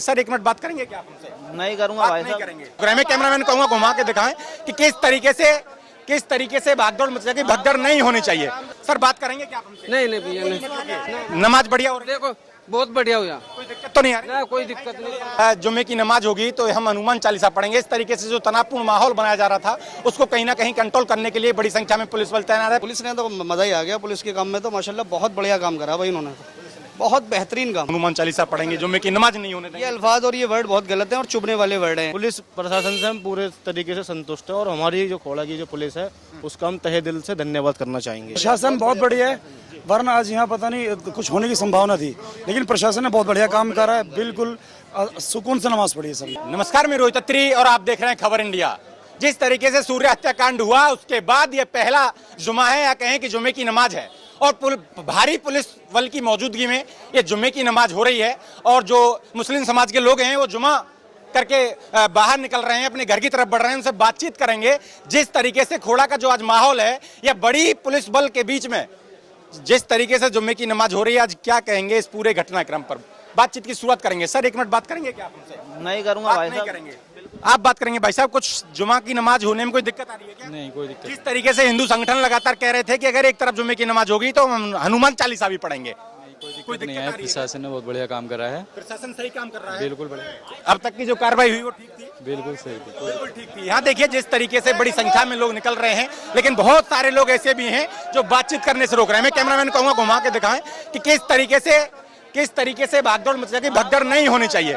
Sir एक minute बात करेंगे क्या आप हमसे? नहीं करूंगा भाई नहीं साहब। करेंगे। मैं कैमरामैन कहूंगा घुमा के दिखाएं कि किस तरीके से भागदौड़ मच जाएगी, भगदड़ नहीं होनी चाहिए। सर बात करेंगे क्या आप हमसे? नहीं नहीं भैया नहीं। नमाज बढ़िया हो रही है? देखो बहुत बढ़िया हुआ, कोई दिक्कत तो नहीं आ रही? ना कोई दिक्कत नहीं। जुम्मे की नमाज होगी तो हम हनुमान चालीसा पढ़ेंगे। इस तरीके से जो तनावपूर्ण माहौल बनाया जा रहा था उसको कहीं ना कहीं कंट्रोल करने के लिए बड़ी संख्या में पुलिस बल तैनात है। पुलिस ने तो मजा ही आ गया। पुलिस के काम में तो माशाल्लाह बहुत बढ़िया काम करा भाई उन्होंने, बहुत बेहतरीन काम। हनुमान चालीसा पढ़ेंगे, जुम्मे की नमाज नहीं होने ये देंगे। अल्फाज और ये वर्ड बहुत गलत हैं और चुभने वाले वर्ड हैं। पुलिस प्रशासन से हम पूरे तरीके से संतुष्ट है और हमारी जो खोड़ा की जो पुलिस है उसका हम तहे दिल से धन्यवाद करना चाहेंगे। प्रशासन बहुत बढ़िया है, वरना आज यहाँ पता नहीं कुछ होने की संभावना थी, लेकिन प्रशासन ने बहुत बढ़िया काम करा है। बिल्कुल सुकून से नमाज पढ़ी है सभी। नमस्कार, मैं रोहित अत्री और आप देख रहे हैं खबर इंडिया। जिस तरीके से सूर्य हत्याकांड हुआ उसके बाद ये पहला जुमा है या कहें कि जुमे की नमाज है और भारी पुलिस बल की मौजूदगी में ये जुमे की नमाज हो रही है और जो मुस्लिम समाज के लोग हैं वो जुमा करके बाहर निकल रहे हैं, अपने घर की तरफ बढ़ रहे हैं। उनसे बातचीत करेंगे। जिस तरीके से खोड़ा का जो आज माहौल है या बड़ी पुलिस बल के बीच में जिस तरीके से जुम्मे की नमाज हो रही है, आज क्या कहेंगे इस पूरे घटनाक्रम पर? बातचीत की शुरुआत करेंगे। सर एक मिनट बात करेंगे क्या आप हमसे? नहीं करूंगा बात भाई नहीं साहब। करेंगे। आप बात करेंगे भाई साहब। कुछ जुमा की नमाज होने में कोई दिक्कत आ रही है क्या? नहीं कोई दिक्कत जिस तरीके से हिंदू संगठन लगातार कह रहे थे कि अगर एक तरफ जुम्मे की नमाज होगी तो हम हनुमान चालीसा भी पढ़ेंगे। कोई दिक्कत नहीं आ है। रही है? प्रशासन ने बहुत बढ़िया काम करा है। प्रशासन सही काम कर रहा है। बिल्कुल बढ़िया, अब तक की जो कार्रवाई हुई वो ठीक थी? बिल्कुल सही थी। बिल्कुल ठीक थी। यहाँ देखिए जिस तरीके से बड़ी संख्या में लोग निकल रहे हैं, लेकिन बहुत सारे लोग ऐसे भी हैं जो बातचीत करने से रोक रहे हैं। मैं कैमरामैन कहूंगा घुमा के दिखाएं कि किस तरीके से भागदौड़ मच जाएगी, भगदड़ नहीं होनी चाहिए।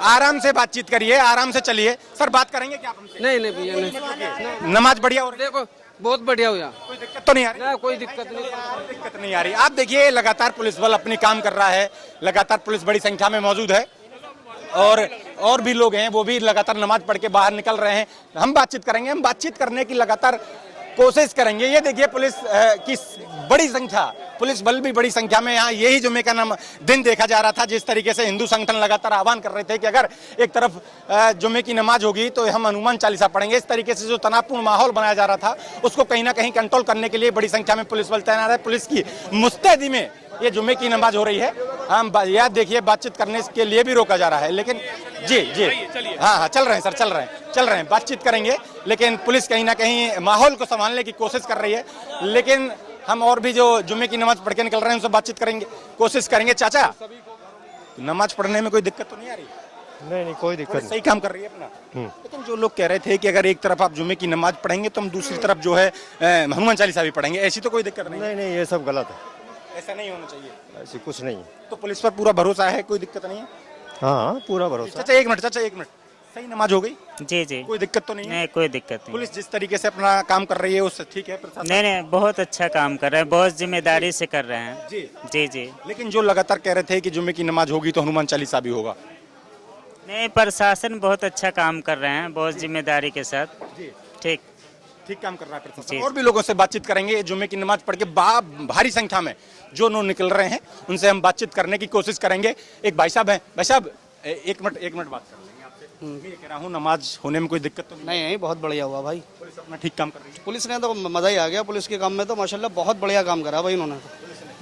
आराम से बातचीत करिए, आराम से चलिए। सर बात करेंगे क्या आप हमसे? नहीं नहीं भैया नहीं। नमाज बढ़िया हो रही है? देखो बहुत बढ़िया हुआ, कोई दिक्कत तो नहीं आ रही? ना कोई दिक्कत नहीं। दिक्कत नहीं आ रही। आप देखिए लगातार पुलिस बल अपनी काम कर रहा है, लगातार पुलिस बड़ी संख्या में मौजूद है और भी लोग हैं वो भी लगातार नमाज पढ़ के बाहर निकल रहे हैं। हम बातचीत करेंगे, हम बातचीत करने की लगातार कोशिश करेंगे। ये देखिए पुलिस की बड़ी संख्या, पुलिस बल भी बड़ी संख्या में यहाँ यही जुम्मे का दिन देखा जा रहा था। जिस तरीके से हिंदू संगठन लगातार आह्वान कर रहे थे कि अगर एक तरफ जुम्मे की नमाज होगी तो हम हनुमान चालीसा पढ़ेंगे। इस तरीके से जो तनावपूर्ण माहौल बनाया जा रहा था उसको कहीं ना कहीं कंट्रोल करने के लिए बड़ी संख्या में पुलिस बल तैनात है। पुलिस की मुस्तैदी में ये जुम्मे की नमाज हो रही है। हम याद देखिए बातचीत करने के लिए भी रोका जा रहा है, लेकिन जी हाँ चल रहे हैं सर, चल रहे हैं बातचीत करेंगे। लेकिन पुलिस कहीं ना कहीं माहौल को संभालने की कोशिश कर रही है। लेकिन हम और भी जो जुम्मे की नमाज पढ़ के निकल रहे हैं उनसे बातचीत करेंगे, कोशिश करेंगे। चाचा नमाज पढ़ने में कोई दिक्कत तो नहीं आ रही? नहीं कोई दिक्कत सही काम कर रही है अपना। लेकिन जो लोग कह रहे थे कि अगर एक तरफ आप जुम्मे की नमाज पढ़ेंगे तो हम दूसरी तरफ जो है हनुमान चालीसा भी पढ़ेंगे, ऐसी तो कोई दिक्कत नहीं? नहीं ये सब गलत है, ऐसा नहीं होना चाहिए। ऐसी कुछ नहीं। तो पुलिस पर पूरा भरोसा है, कोई दिक्कत नहीं है? हाँ पूरा भरोसा। चाचा एक मिनट, सही नमाज हो गई? जी कोई दिक्कत तो नहीं है? नहीं कोई दिक्कत नहीं। पुलिस जिस तरीके से अपना काम कर रही है उससे ठीक है? प्रशासन नहीं बहुत अच्छा काम कर रहे हैं, बहुत जिम्मेदारी से कर रहे हैं। जी। लेकिन जो लगातार कह रहे थे कि जुम्मे की नमाज होगी तो हनुमान चालीसा भी होगा। नहीं प्रशासन बहुत अच्छा काम कर रहे हैं, बहुत जिम्मेदारी के साथ। ठीक काम कर रहा है प्रशासन। जी। और भी लोगों से बातचीत करेंगे। जुम्मे की नमाज पढ़ के भारी संख्या में जो लोग निकल रहे हैं उनसे हम बातचीत करने की कोशिश करेंगे। एक भाई साहब हैं, भाई साहब एक मिनट बात कर लेंगे आपसे। मैं ये कह रहा हूँ नमाज होने में कोई दिक्कत तो नहीं? नहीं बहुत बढ़िया हुआ भाई। पुलिस अपना ठीक काम कर रही है? पुलिस ने तो मजा ही आ गया। पुलिस के काम में तो माशाल्लाह बहुत बढ़िया काम करा भाई उन्होंने,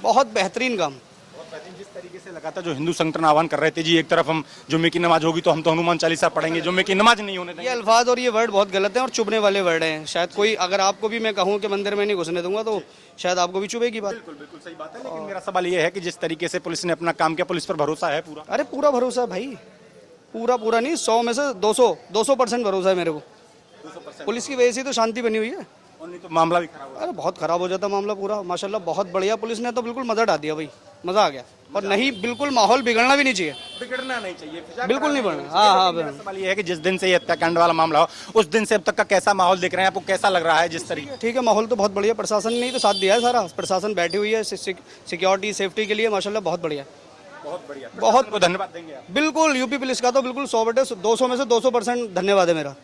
बहुत बेहतरीन काम। जिस तरीके से लगातार जो हिंदू संगठन आह्वान कर रहे थे जी एक तरफ हम जुम्मे की नमाज होगी तो हम तो हनुमान चालीसा पढ़ेंगे, जुम्मे की नमाज नहीं होने ये देंगे। अल्फाज और ये वर्ड बहुत गलत हैं और चुभने वाले वर्ड हैं। शायद कोई अगर आपको भी मैं कहूँ कि मंदिर में नहीं घुसने दूंगा तो शायद आपको भी चुभेगी बात। बिल्कुल सही बात है। लेकिन मेरा सवाल ये है कि जिस तरीके से पुलिस ने अपना काम किया, पुलिस पर भरोसा है पूरा? अरे पूरा भरोसा है भाई, पूरा नहीं, 100 में से 200% भरोसा है मेरे को। पुलिस की वजह से तो शांति बनी हुई है, और नहीं तो मामला भी खराब अरे बहुत खराब हो जाता मामला पूरा। माशाल्लाह बहुत बढ़िया, पुलिस ने तो बिल्कुल मजा डाल दिया भाई, मजा आ गया। और नहीं बिल्कुल माहौल बिगड़ना भी नहीं चाहिए, बिगड़ना नहीं चाहिए, बिल्कुल नहीं बढ़ना। हाँ मेरा सवाल ये है कि जिस दिन से ये हत्याकांड वाला मामला हो उस दिन से अब तक का कैसा माहौल देख रहे हैं, आपको कैसा लग रहा है? जिस तरीके ठीक है, माहौल तो बहुत बढ़िया। प्रशासन ने तो साथ दिया है, सारा प्रशासन बैठी हुई है सिक्योरिटी सेफ्टी के लिए। माशाल्लाह बहुत बढ़िया, बहुत धन्यवाद देंगे आप? बिल्कुल यूपी पुलिस का तो बिल्कुल 100 में से 200% धन्यवाद है मेरा।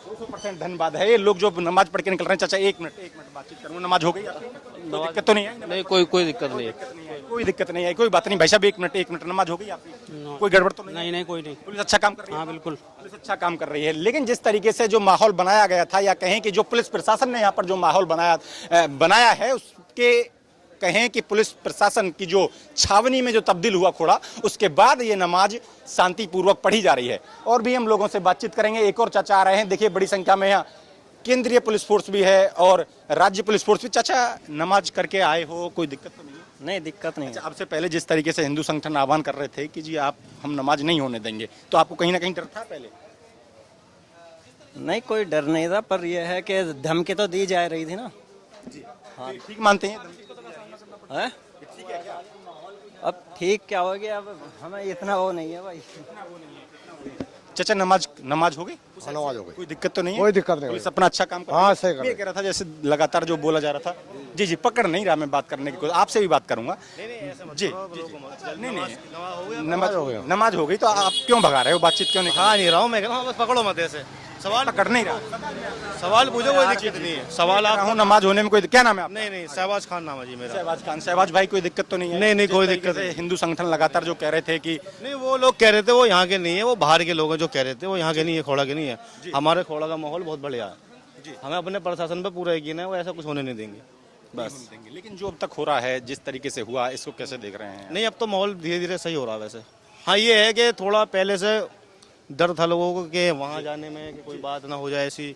200% धन्यवाद है। ये लोग जो नमाज पढ़ के निकल रहे हैं। चाचा एक मिनट बातचीत करूँ। नमाज हो गई आपकी? कोई दिक्कत तो नहीं है? नहीं कोई दिक्कत नहीं है। कोई दिक्कत नहीं है, कोई बात नहीं। भाई साहब एक मिनट, नमाज हो गई आपकी? कोई गड़बड़ तो नहीं? नहीं कोई नहीं। पुलिस अच्छा काम कर रही है? हाँ बिल्कुल पुलिस अच्छा काम कर रही है। लेकिन जिस तरीके से जो माहौल बनाया गया था या कहें कि जो पुलिस प्रशासन ने यहाँ पर जो माहौल बनाया है उसके कहें कि पुलिस प्रशासन की जो छावनी में जो तब्दील हुआ खोड़ा, उसके बाद ये नमाज शांतिपूर्वक पढ़ी जा रही है। और भी हम लोगों से बातचीत करेंगे। एक और चाचा आ रहे हैं, देखिए बड़ी संख्या में यहाँ केंद्रीय पुलिस फोर्स भी है और राज्य पुलिस फोर्स भी। चाचा, नमाज करके आए हो, कोई दिक्कत तो नहीं है? नहीं, दिक्कत नहीं है। अच्छा, आपसे पहले जिस तरीके से हिंदू संगठन आह्वान कर रहे थे कि जी आप हम नमाज नहीं होने देंगे, तो आपको कहीं ना कहीं डर था पहले? नहीं, कोई डर नहीं था, पर यह है कि धमकी तो दी जा रही थी ना। हाँ, ठीक मानते हैं? है? अब ठीक क्या हो गया, अब हमें इतना वो नहीं है भाई। चाचा, नमाज हो गई? नमाज हो गई, कोई दिक्कत तो नहीं है? कोई दिक्कत नहीं। पुलिस अपना अच्छा काम कर रही है? हाँ, सही कर रही ये कह रहा था जैसे लगातार जो बोला जा रहा था। जी जी, पकड़ नहीं रहा मैं बात करने की, आपसे भी बात करूंगा। जी, नहीं, नमाज हो गई तो आप क्यों भगा रहे हो? बातचीत क्यों नहीं? खा नहीं रहा हूँ मैं, कह रहा हूँ बस पकड़ो मत ऐसे। सवाल पकड़ नहीं रहा, सवाल पूछो, कोई दिक्कत नहीं है। सवाल आप नमाज होने में कोई क्या नाम है आपका? नहीं, शहबाज खान नाम है जी मेरा। शहबाज खान। शहबाज भाई, कोई दिक्कत तो नहीं है? नहीं, कोई जिस दिक्कत तरीके से हिंदू संगठन लगातार जो कह रहे थे कि नहीं, वो लोग कह रहे थे वो यहाँ के नहीं है, वो बाहर के लोग हैं जो कह रहे थे, वो यहाँ के नहीं है, खोड़ा के नहीं है। हमारे खोड़ा का माहौल बहुत बढ़िया है, हमें अपने प्रशासन पे पूरा यकीन है, वो ऐसा कुछ होने नहीं देंगे बस। लेकिन जो अब तक हो रहा है, जिस तरीके से हुआ, इसको कैसे देख रहे हैं? नहीं, अब तो माहौल धीरे धीरे सही हो रहा है वैसे। हाँ, ये है कि थोड़ा पहले से डर था लोगों को कि वहाँ जाने में कि कोई बात ना हो जाए ऐसी,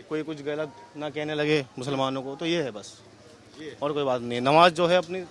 कोई कुछ गलत ना कहने लगे मुसलमानों को, तो ये है बस, और कोई बात नहीं। नमाज जो है अपनी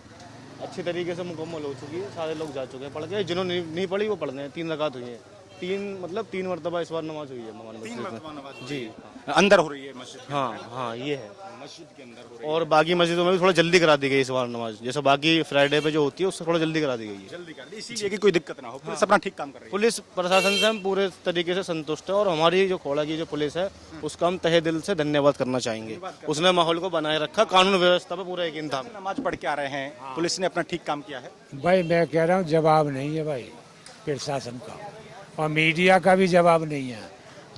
अच्छी तरीके से मुकम्मल हो चुकी है, सारे लोग जा चुके हैं पढ़ के, जिन्होंने नहीं पढ़ी वो पढ़ रहे हैं। 3 रकात हुई है, 3 मरतबा इस बार नमाज हुई है हमारे मस्जिद में। जी, अंदर हो रही है मस्जिद? हाँ, ये है मस्जिद के अंदर हो रही और बाकी मस्जिदों में भी थोड़ा जल्दी करा दी गई इस बार नमाज, जैसे बाकी फ्राइडे पे जो होती है उससे थोड़ा जल्दी करा दी गई है। जल्दी कर दी, इसीलिए कि कोई दिक्कत ना हो। पुलिस अपना ठीक काम कर रही है। पुलिस प्रशासन से हम पूरे तरीके से संतुष्ट है और हमारी जो खोड़ा की जो पुलिस है उसका हम तहे दिल से धन्यवाद करना चाहेंगे। उसने माहौल को बनाए रखा, कानून व्यवस्था पे पूरा यकीन था। नमाज पढ़ के आ रहे हैं, पुलिस ने अपना ठीक काम किया है। भाई मैं कह रहा हूँ जवाब नहीं है भाई प्रशासन का, और मीडिया का भी जवाब नहीं है।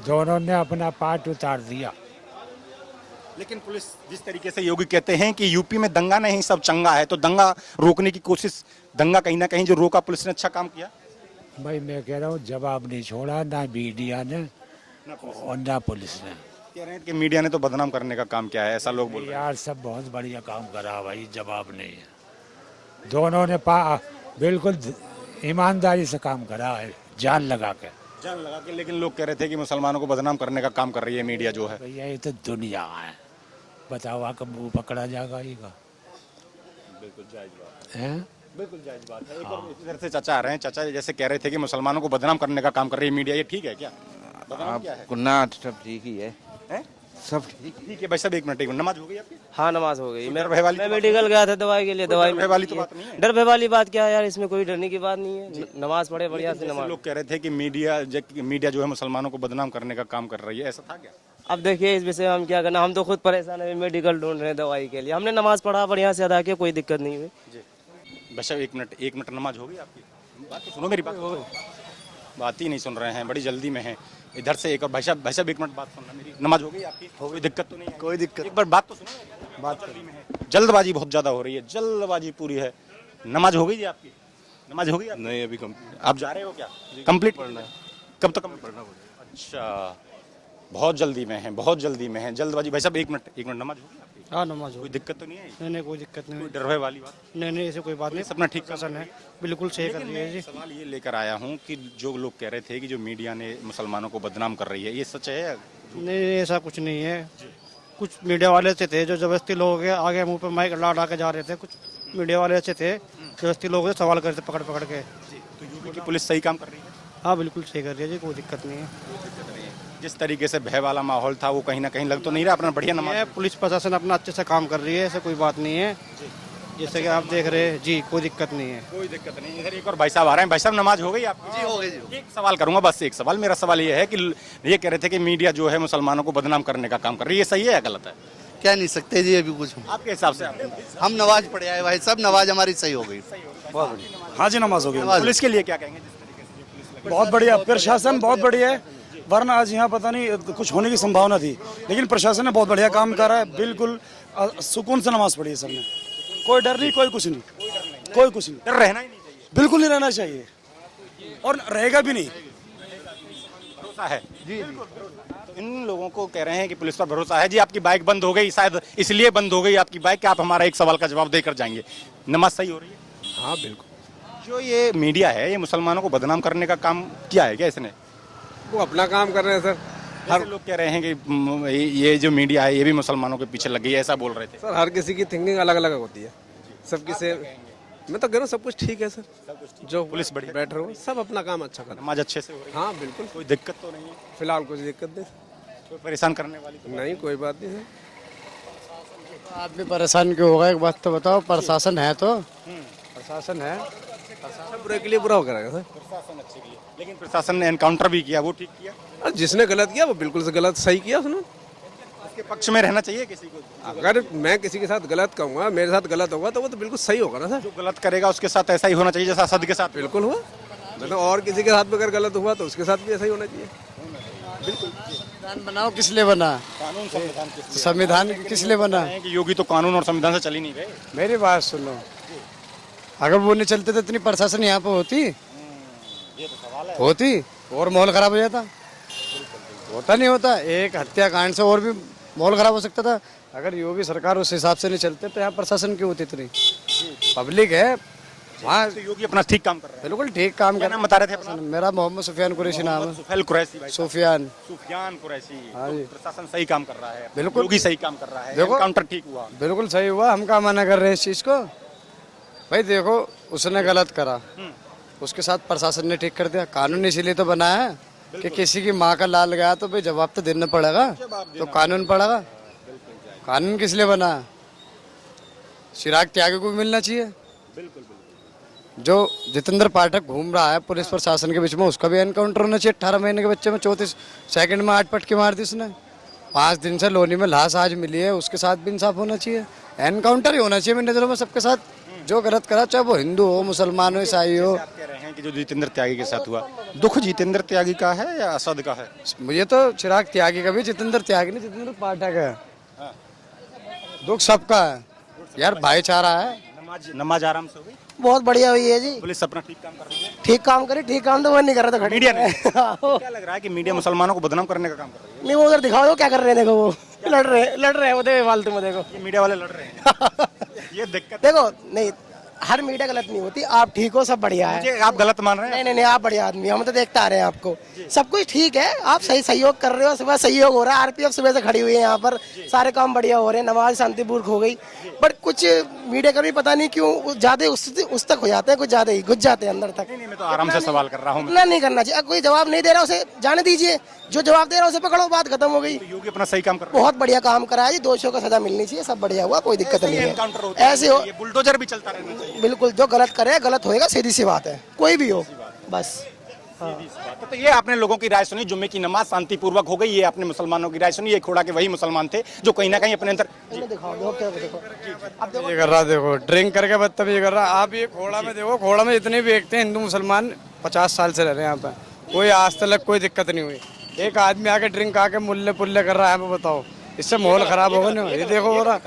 दोनों ने अपना पार्ट उतार दिया। लेकिन पुलिस जिस तरीके से योगी कहते हैं कि यूपी में दंगा नहीं सब चंगा है, तो दंगा रोकने की कोशिश, दंगा कहीं ना कहीं जो रोका, पुलिस ने अच्छा काम किया। भाई मैं कह रहा हूँ जवाब नहीं छोड़ा ना मीडिया ने और ना पुलिस ने। कह रहे हैं कि मीडिया ने तो बदनाम करने का काम किया है, ऐसा लोग बोल रहे हैं। यार सब बहुत बढ़िया काम करा भाई, जवाब नहीं है। दोनों ने बिल्कुल ईमानदारी से काम करा है, जान लगा के। लेकिन लोग कह रहे थे कि मुसलमानों को बदनाम करने का काम कर रही है मीडिया जो है। भैया ये तो दुनिया है, बताओ कब मुँह पकड़ा जाएगा का? बिल्कुल जायज बात है, बिल्कुल जायज बात है। एक और इधर से चाचा आ रहे हैं। चाचा जैसे कह रहे थे कि मुसलमानों को बदनाम करने का काम कर रही है मीडिया, ये ठीक है क्या? बदनाम क्या है? ना, सब ठीक ही है, सब ठीक है भाई साहब, एक मिनट नमाज हो गई आपकी? हाँ, नमाज हो गई। डर भय वाली मैं मेडिकल गया था दवाई के लिए, दवाई डर भय वाली तो बात नहीं है। डर भय वाली बात क्या है यार, इसमें कोई डरने की बात नहीं है। नमाज पढ़े बढ़िया से नमाज। लोग कह रहे थे कि मीडिया जो है मुसलमानों को बदनाम करने का काम कर रही है, ऐसा था क्या? अब देखिए इस विषय में हम क्या करना, हम तो खुद परेशान है, मेडिकल ढूंढ रहे हैं दवाई के लिए। हमने नमाज पढ़ा, बढ़िया से अदा किया, कोई दिक्कत नहीं हुई। बस एक मिनट नमाज हो गई आपकी? बात तो सुनो मेरी बात। बात ही नहीं सुन रहे हैं, बड़ी जल्दी में है। इधर से एक और भाई साहब एक मिनट बात सुनना मेरी। नमाज हो गई आपकी? कोई दिक्कत तो नहीं है? कोई दिक्कत। एक बार बात तो सुनो। बात जल्दी में है, जल्दबाजी बहुत ज्यादा हो रही है, जल्दबाजी पूरी है। नमाज हो गई जी आपकी? नमाज हो गई? नहीं, अभी आप जा रहे हो क्या? कंप्लीट पढ़ना है? कब तक कंप्लीट पढ़ना? अच्छा, बहुत जल्दी में है, बहुत जल्दी में है, जल्दबाजी। भाई साहब एक मिनट नमाज हो गई आपकी? हाँ, नमाज हो कोई दिक्कत तो नहीं है? नहीं, कोई दिक्कत नहीं। कोई डर भय वाली बात नहीं, ऐसे कोई बात नहीं। अपना ठीक है, बिल्कुल सही कर रही है जी। सवाल ये लेकर आया हूँ कि जो लोग कह रहे थे कि जो मीडिया ने मुसलमानों को बदनाम कर रही है, ये सच है? नहीं, ऐसा कुछ नहीं है। कुछ मीडिया वाले ऐसे थे जो जबरदस्ती लोगों के आगे मुंह पे माइक ला के जा रहे थे। कुछ मीडिया वाले ऐसे थे जबरदस्ती लोगों से सवाल करते पकड़ के। तो यूपी की पुलिस सही काम कर रही है? हाँ, बिल्कुल सही कर रही है जी, कोई दिक्कत नहीं है। जिस तरीके से भय वाला माहौल था वो कहीं ना कहीं लग तो नहीं रहा, अपना बढ़िया नमाज। पुलिस प्रशासन अपना अच्छे से काम कर रही है, ऐसे कोई बात नहीं है। जैसे कि आप देख रहे हैं जी, कोई दिक्कत नहीं है। कोई दिक्कत नहीं। इधर एक और भाई साहब आ रहे हैं। भाई साहब नमाज हो गई आपकी? जी, हो गई जी। एक सवाल करूंगा, बस एक सवाल। मेरा सवाल ये है कि ये कह रहे थे कि मीडिया जो है मुसलमानों को बदनाम करने का काम कर रही है, ये सही है या गलत है? कह नहीं सकते जी अभी कुछ। आपके हिसाब से? हम नमाज पढ़े आए भाई, सब नमाज हमारी सही हो गई। बहुत बढ़िया। हाँ जी, नमाज हो गई। पुलिस के लिए क्या कहेंगे? जिस तरीके से जो पुलिस लगी, बहुत बढ़िया, प्रशासन बहुत बढ़िया है, वरना आज यहाँ पता नहीं कुछ होने की संभावना थी, लेकिन प्रशासन ने बहुत बढ़िया काम करा है। बिल्कुल सुकून से नमाज पढ़ी है सबने, कोई डर नहीं, कोई कुछ नहीं, कोई कुछ नहीं। डर रहना ही नहीं चाहिए। बिल्कुल नहीं रहना चाहिए और रहेगा भी नहीं। भरोसा है जी। तो इन लोगों को कह रहे हैं कि पुलिस पर भरोसा है। जी आपकी बाइक बंद हो गई, शायद इसलिए बंद हो गई आपकी बाइक कि आप हमारा एक सवाल का जवाब देकर जाएंगे। नमाज सही हो रही है? हाँ बिल्कुल। जो ये मीडिया है ये मुसलमानों को बदनाम करने का काम किया है क्या इसने? वो अपना काम कर रहे हैं सर। हर लोग कह रहे हैं कि ये जो मीडिया है ये भी मुसलमानों के पीछे लग गई है, ऐसा बोल रहे थे। सर हर किसी की थिंकिंग अलग अलग होती है, सबकी से मैं तो कह रहा हूँ सब कुछ ठीक है सर। जो पुलिस बढ़िया बैठ रहे हो सब अपना काम अच्छा कर रहे नमाज अच्छे से हो रही हैं। हाँ बिल्कुल, कोई दिक्कत तो नहीं है? फिलहाल कुछ दिक्कत नहीं, कोई परेशान करने वाली तो नहीं कोई बात नहीं सर। आदमी परेशान क्यों होगा, एक बात तो बताओ। प्रशासन है तो प्रशासन है, सब बुरे के लिए बुरा हो करेगा सर। प्रशासन अच्छे के लिए, लेकिन प्रशासन ने एनकाउंटर भी किया, वो ठीक किया? और जिसने गलत किया वो बिल्कुल से गलत सही किया उसने। उसके पक्ष में रहना चाहिए किसी को। अगर मैं किसी के साथ गलत कहूँगा, मेरे साथ गलत होगा तो वो तो बिल्कुल सही होगा ना सर। जो गलत करेगा उसके साथ ऐसा ही होना चाहिए जैसा असद के साथ बिल्कुल हुआ, मतलब और किसी के साथ भी अगर गलत हुआ तो उसके साथ भी ऐसा ही होना चाहिए। संविधान बनाओ, किस लिए बना? कानून संविधान किस संविधान किस लिए बना? लिए कि योगी तो कानून और संविधान से चल ही नहीं रहे। मेरी बात सुनो, अगर वो नहीं चलते तो इतनी प्रशासन यहाँ पे होती? ये तो सवाल है। होती और माहौल खराब हो जाता? होता नहीं होता। एक हत्याकांड से और भी माहौल खराब हो सकता था। अगर योगी सरकार उस हिसाब से नहीं चलते तो यहाँ प्रशासन क्यों होती इतनी? पब्लिक है वहाँ। तो योगी अपना ठीक काम कर रहा है। बिल्कुल ठीक काम क्या कर। नाम बता रहे थे अपना? मेरा मोहम्मद सुफियान कुरैशी नाम है। सुफैल कुरैशी भाई। सुफियान सुफियान कुरैशी। हाँ तो जी। प्रशासन सही काम कर रहा है, बिल्कुल। योगी सही काम कर रहा है, देखो। एनकाउंटर ठीक हुआ। बिल्कुल सही हुआ। हम क्या मना कर रहे हैं इस चीज़ को? भाई देखो, उसने गलत करा, उसके साथ प्रशासन ने ठीक कर दिया। कानून इसीलिए तो बना है कि किसी की माँ का लाल गया तो भाई जवाब तो देना पड़ेगा, तो कानून पड़ेगा। कानून किस लिए बना? चिराग त्यागी को भी मिलना चाहिए। जो जितेंद्र पाठक घूम रहा है पुलिस प्रशासन के बीच में, उसका भी एनकाउंटर होना चाहिए। 18 महीने के बच्चे में 34 सेकंड में 8 पटके मार दी उसने। 5 दिन से लोनी में लाश आज मिली है, उसके साथ भी इंसाफ होना चाहिए। एनकाउंटर ही होना चाहिए मेरी नजरों में सबके साथ। जो गलत करा, चाहे वो हिंदू हो, मुसलमान हो, ईसाई हो। आप कह रहे हैं कि जो जितेंद्र त्यागी के साथ हुआ, दुख जितेंद्र त्यागी का है या असद का है? मुझे तो चिराग त्यागी का भी, जितेंद्र त्यागी नहीं, जितेंद्र पाठक है। दुख सबका है यार, भाईचारा है। नमाज आराम से हो गई? बहुत बढ़िया हुई है जी। पुलिस अपना ठीक काम कर रही है? ठीक काम करे, ठीक काम तो वो नहीं कर रहा था। मीडिया ने क्या लग रहा है कि मीडिया मुसलमानों को बदनाम करने का काम कर रही है? नहीं, वो उधर दिखाओ वो क्या कर रहे हैं। देखो वो लड़ रहे हैं वो, देखो फालतू में। देखो ये मीडिया वाले लड़ रहे हैं। ये दिक्कत। देखो, नहीं हर मीडिया गलत नहीं होती। आप ठीक हो, सब बढ़िया है। मुझे आप गलत मान रहे हैं? नहीं, आप बढ़िया आदमी, हम तो देखते आ रहे हैं आपको। सब कुछ ठीक है, आप सही सहयोग कर रहे हो। सुबह सहयोग हो रहा है, आरपीएफ सुबह से खड़ी हुई है यहाँ पर, सारे काम बढ़िया हो रहे हैं। नमाज शांतिपूर्वक हो गई। बट कुछ मीडिया का भी पता नहीं क्यों ज्यादा उस तक हो जाते हैं, कुछ ज्यादा ही घुस जाते हैं अंदर तक। नहीं, मैं तो आराम से सवाल कर रहा हूँ। इतना नहीं करना चाहिए। कोई जवाब नहीं दे रहा उसे जाने दीजिए, जो जवाब दे रहा है उसे पकड़ो, बात खत्म हो गई। योगी अपना सही काम कर रहा है। बहुत बढ़िया काम करा है जी, दोषियों को सजा मिलनी चाहिए, सब बढ़िया हुआ, कोई दिक्कत नहीं एनकाउंटर है। होता है, ऐसे हो, ये बुलडोजर भी चलता रहना चाहिए। बिल्कुल, जो गलत करे गलत होएगा, सीधी सी बात है, कोई भी हो बस। तो ये आपने लोगों की राय सुनी। जुम्मे की नमाज शांतिपूर्वक हो गई। ये आपने मुसलमानों की राय सुनी। ये खोड़ा के वही मुसलमान थे जो कहीं ना कहीं अपने अंदर ये कर रहा, देखो ड्रिंक करके बदतमीजी कर रहा। आप ये खोड़ा में देखो, खोड़ा में जितने भी व्यक्ति हैं हिंदू मुसलमान 50 साल से रह रहे हैं यहाँ पे, कोई आज तक कोई दिक्कत नहीं हुई। एक आदमी आके ड्रिंक आके मुल्ले पुल्ले कर रहा है, यहाँ पे बताओ, इससे माहौल खराब होगा नहीं? ये देखो हो रहा।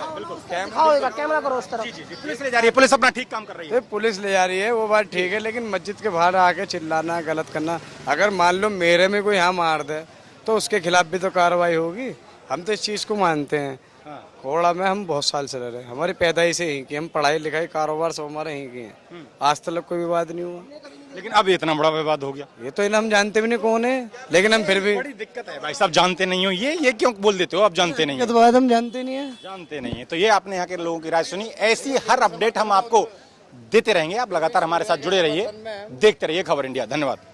कैमरा करो उस तरफ। पुलिस ले जा रही है, पुलिस अपना ठीक काम कर रही है। पुलिस ले जा रही है वो बात ठीक है, लेकिन मस्जिद के बाहर आके चिल्लाना, गलत करना, अगर मान लो मेरे में कोई यहाँ मार दे तो उसके खिलाफ भी तो कार्रवाई होगी। हम तो इस चीज़ को मानते हैं। खोड़ा में हम बहुत साल से रह रहे हैं, हमारी पैदाइश से यहीं की, हम पढ़ाई लिखाई कारोबार सब हमारे यहीं की हैं। आज तक कोई विवाद नहीं हुआ, लेकिन अब इतना बड़ा विवाद हो गया। ये तो इन्हें हम जानते भी नहीं कौन है, लेकिन हम फिर भी। बड़ी दिक्कत है भाई साहब, जानते नहीं हो। ये क्यों बोल देते हो आप जानते नहीं ये हो? तो बात हम जानते नहीं है। जानते नहीं है। तो ये आपने यहाँ के लोगों की राय सुनी। ऐसी हर अपडेट हम आपको देते रहेंगे। आप लगातार हमारे साथ जुड़े रहिए, देखते रहिए खबर इंडिया। धन्यवाद।